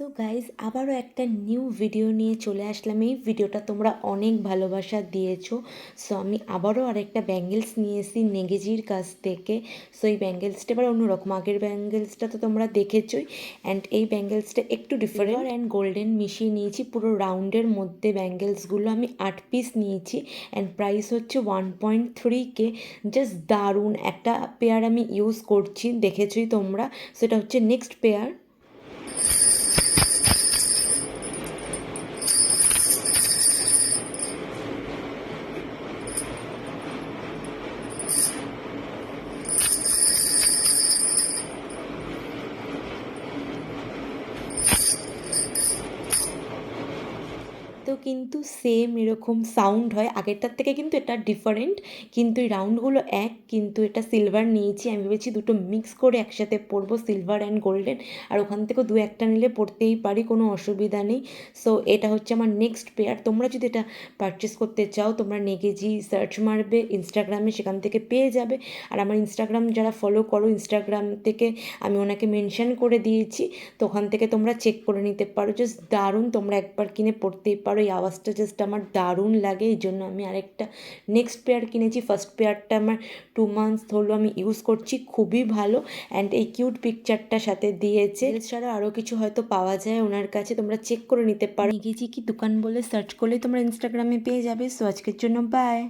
So guys আবারও একটা new video নিয়ে চলে আসলাম। এই ভিডিওটা তোমরা অনেক ভালোবাসা দিয়েছো। সো আমি আবারও আরেকটা ব্যাঙ্গেলস নিয়ে এসেছি নেগেজির কাছ থেকে। সো এই ব্যাঙ্গেলসটা এবার অন্যরকম, আগের ব্যাঙ্গেলসটা তো তোমরা দেখেছোই। অ্যান্ড এই ব্যাঙ্গেলসটা একটু ডিফারেন্ট অ্যান্ড গোল্ডেন মিশিয়ে নিয়েছি। পুরো রাউন্ডের মধ্যে ব্যাঙ্গেলসগুলো আমি 8 পিস নিয়েছি অ্যান্ড প্রাইস হচ্ছে 1.3K। জাস্ট দারুণ একটা পেয়ার আমি ইউজ করছি, দেখেছোই তোমরা। সেটা হচ্ছে নেক্সট পেয়ার। তো কিন্তু সেম এরকম সাউন্ড হয়, আগেরটার থেকে কিন্তু এটা ডিফারেন্ট, কিন্তু এই রাউন্ডগুলো এক, কিন্তু এটা সিলভার নিয়েছি। আমি ভেবেছি দুটো মিক্স করে একসাথে পরবো, সিলভার অ্যান্ড গোল্ডেন, আর ওখান থেকেও দু একটা নিলে পরতেই পারি, কোনো অসুবিধা নেই। সো এটা হচ্ছে আমার নেক্সট পেয়ার। তোমরা যদি এটা পারচেস করতে চাও তোমরা নেগেজি সার্চ মারবে ইনস্টাগ্রামে, সেখান থেকে পেয়ে যাবে। আর আমার ইনস্টাগ্রাম যারা ফলো করো, ইনস্টাগ্রাম থেকে আমি ওনাকে মেনশন করে দিয়েছি, তো ওখান থেকে তোমরা চেক করে নিতে পারো। জাস্ট দারুণ, তোমরা একবার কিনে পড়তেই পারো। এই আওয়াজটা জাস্ট আমার দারুণ লাগে, এই জন্য আমি আরেকটা নেক্সট পেয়ার কিনেছি। ফার্স্ট পেয়ারটা আমার 2 মান্থস হলো আমি ইউজ করছি, খুবই ভালো। অ্যান্ড এই কিউট পিকচারটা সাথে দিয়েছে। এছাড়া আরও কিছু হয়তো পাওয়া যায় ওনার কাছে, তোমরা চেক করে নিতে পারো। নেগেজি কি দোকান বলে সার্চ করলে তোমরা ইনস্টাগ্রামে পেয়ে যাবে। সো আজকের জন্য বাই।